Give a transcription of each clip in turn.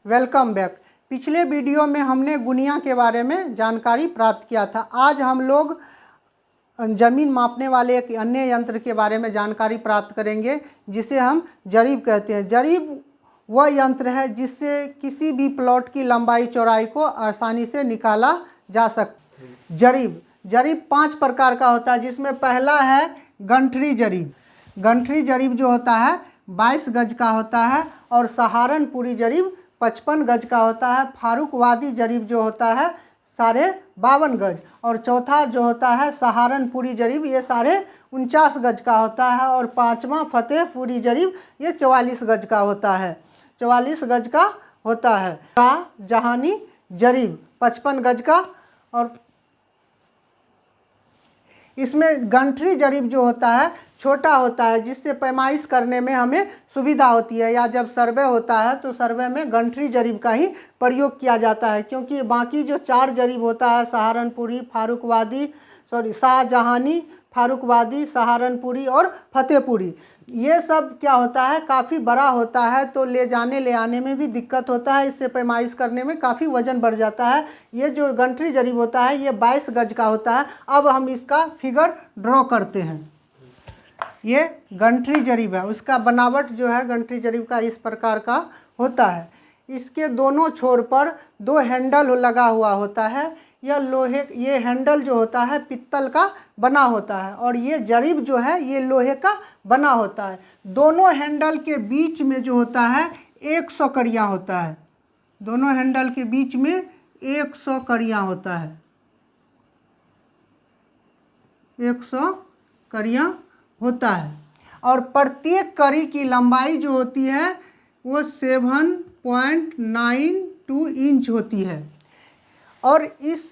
Welcome back. पिछले video में हमने गुनिया के बारे में जानकारी प्राप्त किया था। आज हम लोग ज़मीन मापने वाले एक अन्य यंत्र के बारे में जानकारी प्राप्त करेंगे जिसे हम जरीब कहते हैं। जरीब वह यंत्र है जिससे किसी भी प्लॉट की लंबाई चौड़ाई को आसानी से निकाला जा सकता है। जरीब 5 प्रकार का होता है, जिसमें पहला है गंठरी जरीब। गंठरी जरीब जो होता है 22 गज का होता है और सहारनपुरी जरीब 55 गज का होता है। फारुकवादी जरीब जो होता है 52.5 गज और चौथा जो होता है सहारनपुरी जरीब ये 49.5 गज का होता है और पांचवा फतेहपुरी जरीब ये 44 गज का होता है। 44 गज का होता है। जहानी जरीब 55 गज का और इसमें गंठरी जरीब जो होता है छोटा होता है, जिससे पैमाइश करने में हमें सुविधा होती है, या जब सर्वे होता है तो सर्वे में गंठरी जरीब का ही प्रयोग किया जाता है, क्योंकि बाकी जो 4 जरीब होता है सहारनपुरी, शाहजहानी, फारुकवादी, सहारनपुरी और फतेहपुरी, ये सब क्या होता है काफ़ी बड़ा होता है, तो ले जाने ले आने में भी दिक्कत होता है। इससे पैमाइश करने में काफ़ी वजन बढ़ जाता है। ये जो गंठरी जरीब होता है ये 22 गज का होता है। अब हम इसका फिगर ड्रॉ करते हैं। ये गंठरी जरीब है, उसका बनावट जो है गंठरी जरीब का इस प्रकार का होता है। इसके दोनों छोर पर 2 हैंडल लगा हुआ होता है। ये हैंडल जो होता है पित्तल का बना होता है और ये जरीब जो है ये लोहे का बना होता है। दोनों हैंडल के बीच में जो होता है 100 कड़ियाँ होता है। दोनों हैंडल के बीच में 100 कड़ियाँ होता है। 100 कड़ियाँ होता है और प्रत्येक कड़ी की लंबाई जो होती है वो 7.92 इंच होती है और इस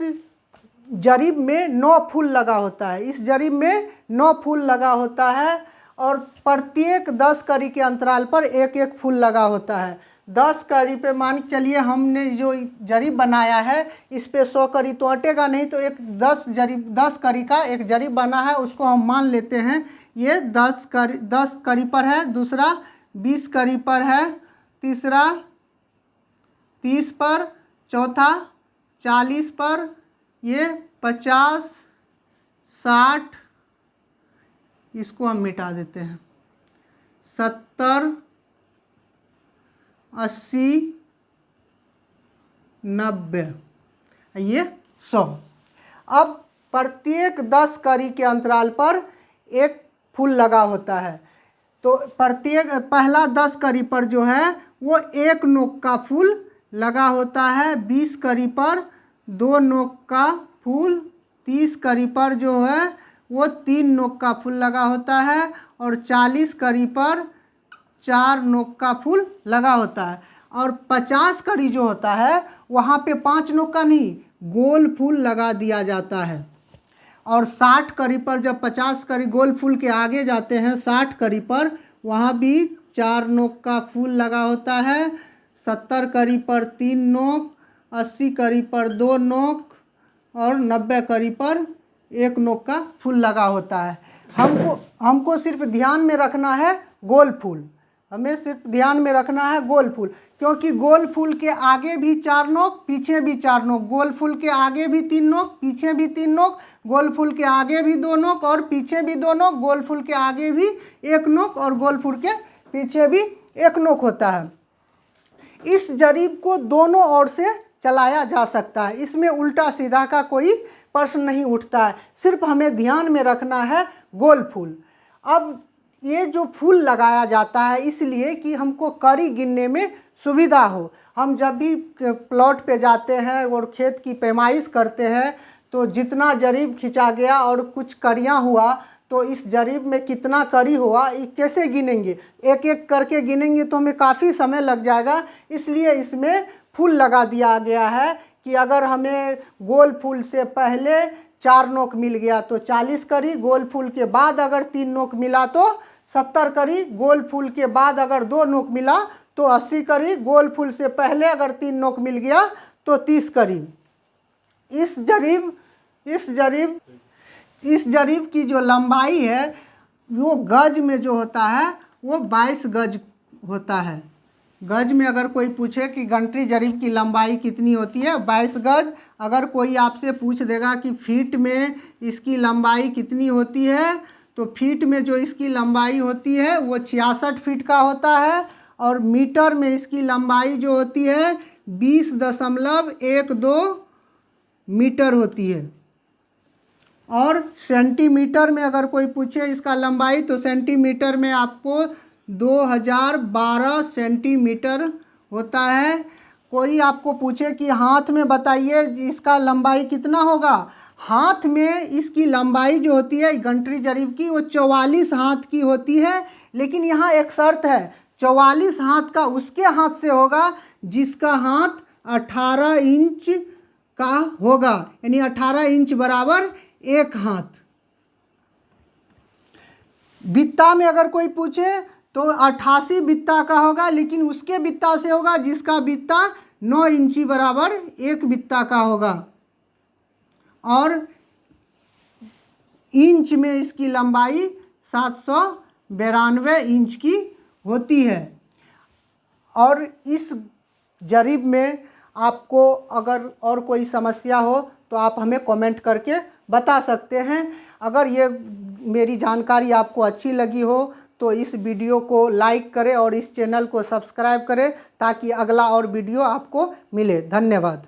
जरीब में 9 फूल लगा होता है। इस जरीब में 9 फूल लगा होता है और प्रत्येक 10 कड़ी के अंतराल पर एक एक फूल लगा होता है। 10 कड़ी पे मान के चलिए हमने जो जरीब बनाया है इस पे 100 कड़ी तो अटेगा नहीं, तो एक 10 कड़ी का एक जरीब बना है, उसको हम मान लेते हैं ये 10 कड़ी पर है, दूसरा 20 कड़ी पर है, तीसरा 30 पर, चौथा 40 पर, ये 50, 60, इसको हम मिटा देते हैं, 70, 80, 90, ये 100। अब प्रत्येक 10 कड़ी के अंतराल पर एक फूल लगा होता है, तो प्रत्येक पहला 10 कड़ी पर जो है वो 1 नोक का फूल लगा होता है। 20 कड़ी पर 2 नोक का फूल, 30 कड़ी पर जो है वो 3 नोक का फूल लगा होता है और 40 कड़ी पर 4 नोक का फूल लगा होता है और 50 कड़ी जो होता है वहाँ पे 5 नोक का नहीं गोल फूल लगा दिया जाता है। और 60 कड़ी पर जब 50 कड़ी गोल फूल के आगे जाते हैं 60 कड़ी पर वहाँ भी 4 नोक का फूल लगा होता है। 70 कड़ी पर 3 नोक, 80 कड़ी पर 2 नोक और 90 कड़ी पर 1 नोक का फूल लगा होता है। हमको सिर्फ ध्यान में रखना है गोल फूल, हमें सिर्फ ध्यान में रखना है गोल फूल, क्योंकि गोल फूल के आगे भी 4 नोक, पीछे भी 4 नोक, गोल फूल के आगे भी 3 नोक, पीछे भी 3 नोक, गोल फूल के आगे भी 2 नोक और पीछे भी 2 नोक, गोल फूल के आगे भी 1 नोक और गोल फूल के पीछे भी 1 नोक होता है। इस जरीब को दोनों ओर से चलाया जा सकता है, इसमें उल्टा सीधा का कोई प्रश्न नहीं उठता है, सिर्फ हमें ध्यान में रखना है गोल फूल। अब ये जो फूल लगाया जाता है इसलिए कि हमको कड़ी गिनने में सुविधा हो। हम जब भी प्लॉट पे जाते हैं और खेत की पैमाइश करते हैं तो जितना जरीब खिंचा गया और कुछ कड़ियाँ हुआ तो इस जरीब में कितना कड़ी हुआ ये कैसे गिनेंगे, एक एक करके गिनेंगे तो हमें काफ़ी समय लग जाएगा। इसलिए इसमें फूल लगा दिया गया है कि अगर हमें गोल फूल से पहले 4 नोक मिल गया तो 40 कड़ी, गोल फूल के बाद अगर 3 नोक मिला तो 70 कड़ी, गोल फूल के बाद अगर 2 नोक मिला तो 80 कड़ी, गोल फूल से पहले अगर 3 नोक मिल गया तो 30 कड़ी। इस जरीब की जो लंबाई है वो गज में जो होता है वो 22 गज होता है। गज में अगर कोई पूछे कि गंटरी जरीब की लंबाई कितनी होती है 22 गज। अगर कोई आपसे पूछ देगा कि फीट में इसकी लंबाई कितनी होती है, तो फीट में जो इसकी लंबाई होती है वो 66 फीट का होता है, और मीटर में इसकी लंबाई जो होती है 20.12 मीटर होती है। और सेंटीमीटर में अगर कोई पूछे इसका लंबाई, तो सेंटीमीटर में आपको 2012 सेंटीमीटर होता है। कोई आपको पूछे कि हाथ में बताइए इसका लंबाई कितना होगा, हाथ में इसकी लंबाई जो होती है गंटरी जरीब की वो 44 हाथ की होती है। लेकिन यहाँ एक शर्त है, 44 हाथ का उसके हाथ से होगा जिसका हाथ 18 इंच का होगा, यानी 18 इंच बराबर एक हाथ। बित्ता में अगर कोई पूछे तो 88 बित्ता का होगा, लेकिन उसके बित्ता से होगा जिसका बित्ता 9 इंची बराबर एक बित्ता का होगा। और इंच में इसकी लंबाई 792 इंच की होती है। और इस जरीब में आपको अगर और कोई समस्या हो तो आप हमें कमेंट करके बता सकते हैं। अगर ये मेरी जानकारी आपको अच्छी लगी हो तो इस वीडियो को लाइक करें और इस चैनल को सब्सक्राइब करें ताकि अगला और वीडियो आपको मिले। धन्यवाद।